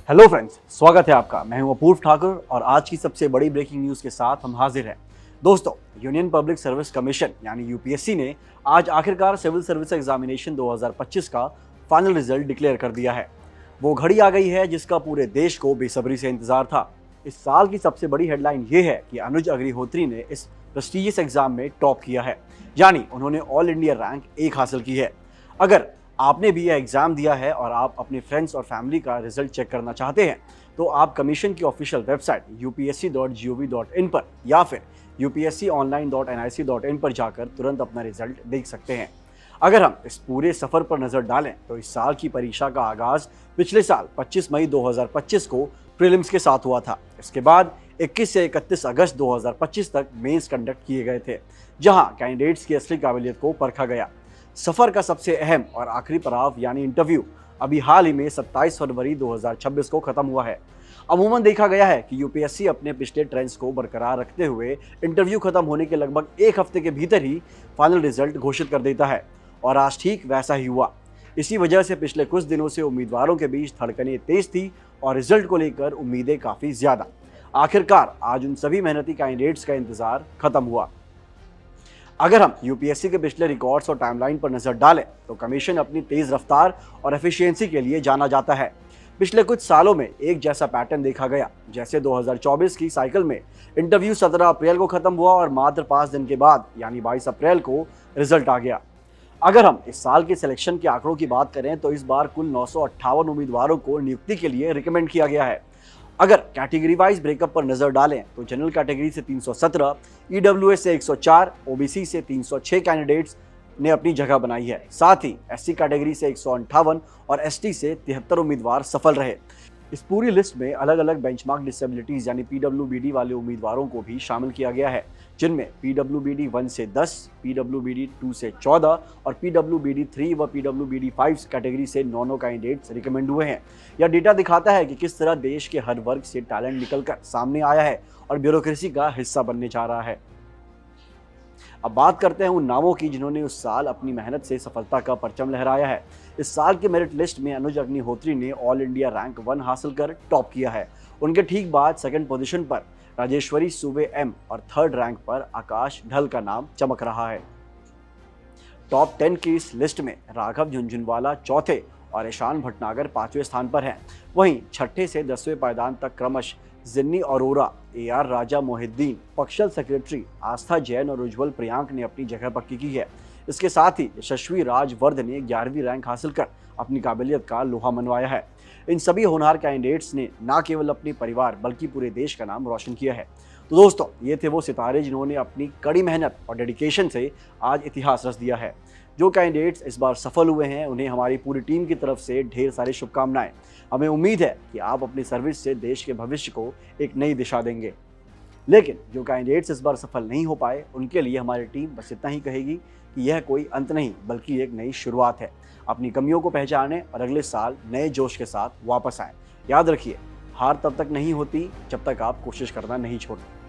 Hello friends, स्वागत है आपका। मैं हूं अपूर्व ठाकुर और आज की सबसे बड़ी ब्रेकिंग न्यूज़ के साथ हम हाजिर हैं। दोस्तों, यूनियन पब्लिक सर्विस कमीशन यानी यूपीएससी ने आज आखिरकार सिविल सर्विस एग्जामिनेशन 2025 का फाइनल रिजल्ट डिक्लेयर कर दिया है। वो घड़ी आ गई है जिसका पूरे देश को बेसब्री से इंतजार था। इस साल की सबसे बड़ी हेडलाइन ये है कि अनुज अग्निहोत्री ने इस प्रेस्टिजियस एग्जाम में टॉप किया है, यानी उन्होंने ऑल इंडिया रैंक 1 हासिल की है। अगर आपने भी यह एग्जाम दिया है और आप अपने फ्रेंड्स और फैमिली का रिजल्ट चेक करना चाहते हैं तो आप कमीशन की ऑफिशियल वेबसाइट upsc.gov.in पर या फिर upsconline.nic.in पर जाकर तुरंत अपना रिजल्ट देख सकते हैं। अगर हम इस पूरे सफर पर नजर डालें तो इस साल की परीक्षा का आगाज पिछले साल 25 मई 2025 को प्रीलिम्स के साथ हुआ था। इसके बाद 21 से 31 अगस्त 2025 तक मेंस कंडक्ट किए गए थे, जहां कैंडिडेट्स की असली काबिलियत को परखा गया। सफर का सबसे अहम और आखिरी पड़ाव यानी इंटरव्यू अभी हाल ही में 27 फरवरी 2026 को खत्म हुआ है। अमूमन देखा गया है कि यूपीएससी अपने पिछले ट्रेंड्स को बरकरार रखते हुए इंटरव्यू खत्म होने के लगभग 1 हफ्ते के भीतर ही फाइनल रिजल्ट घोषित कर देता है, और आज ठीक वैसा ही हुआ। इसी वजह से पिछले कुछ दिनों से उम्मीदवारों के बीच धड़कनें तेज थी और रिजल्ट को लेकर उम्मीदें काफी ज्यादा। आखिरकार आज उन सभी मेहनती कैंडिडेट्स का इंतजार खत्म हुआ। अगर हम यूपीएससी के पिछले रिकॉर्ड्स और टाइमलाइन पर नजर डालें तो कमीशन अपनी तेज रफ्तार और एफिशिएंसी के लिए जाना जाता है। पिछले कुछ सालों में एक जैसा पैटर्न देखा गया। जैसे 2024 की साइकिल में इंटरव्यू 17 अप्रैल को खत्म हुआ और मात्र 5 दिन के बाद यानी 22 अप्रैल को रिजल्ट आ गया। अगर हम इस साल के सिलेक्शन के आंकड़ों की बात करें तो इस बार कुल 958 उम्मीदवारों को नियुक्ति के लिए रिकमेंड किया गया है। अगर कैटेगरी वाइज ब्रेकअप पर नजर डालें तो जनरल कैटेगरी से 317, ईडब्ल्यूएस से 104, ओबीसी से 306 कैंडिडेट्स ने अपनी जगह बनाई है। साथ ही एससी कैटेगरी से 158 और एसटी से 73 उम्मीदवार सफल रहे। इस पूरी लिस्ट में अलग अलग बेंचमार्क डिसेबिलिटीज यानी पीडब्ल्यूबीडी वाले उम्मीदवारों को भी शामिल किया गया है, जिनमें पीडब्ल्यूबीडी 1 से 10, पीडब्ल्यूबीडी 2 से 14 और पीडब्ल्यूबीडी 3 व पीडब्ल्यूबीडी 5 कैटेगरी से 9 कैंडिडेट्स रिकमेंड हुए हैं। यह डेटा दिखाता है कि किस तरह देश के हर वर्ग से टैलेंट निकलकर सामने आया है और ब्यूरोक्रेसी का हिस्सा बनने जा रहा है। अब बात करते हैं उन नामों की जिन्होंने उस साल अपनी मेहनत से सफलता का परचम लहराया है। इस साल के मेरिट लिस्ट में अनुज अग्निहोत्री ने ऑल इंडिया रैंक 1 हासिल कर टॉप किया है। उनके ठीक बाद सेकंड पोजीशन पर राजेश्वरी सुबे एम और थर्ड रैंक पर आकाश ढल का नाम चमक रहा है। टॉप 10 की इस लिस्ट में राघव झुंझुनवाला चौथे और ईशान भटनागर 5वें स्थान पर हैं। वहीं छठे से 10वें पायदान तक क्रमश जिन्नी अरोरा, AR राजा मोहिद्दीन, पक्षल सेक्रेटरी आस्था जैन और उज्जवल प्रियांक ने अपनी जगह पक्की की है। इसके साथ ही यशस्वी राजवर्ध ने 11वीं रैंक हासिल कर अपनी काबिलियत का लोहा मनवाया है। इन सभी होनहार कैंडिडेट्स ने न केवल अपने परिवार बल्कि पूरे देश का नाम रोशन किया है। तो दोस्तों, ये थे वो सितारे जिन्होंने अपनी कड़ी मेहनत और डेडिकेशन से आज इतिहास रच दिया है। जो कैंडिडेट्स इस बार सफल हुए हैं उन्हें हमारी पूरी टीम की तरफ से ढेर सारी शुभकामनाएं। हमें उम्मीद है कि आप अपनी सर्विस से देश के भविष्य को एक नई दिशा देंगे। लेकिन जो कैंडिडेट्स इस बार सफल नहीं हो पाए उनके लिए हमारी टीम बस इतना ही कहेगी कि यह कोई अंत नहीं बल्कि एक नई शुरुआत है। अपनी कमियों को पहचानें और अगले साल नए जोश के साथ वापस आएं। याद रखिए, हार तब तक नहीं होती जब तक आप कोशिश करना नहीं छोड़ते।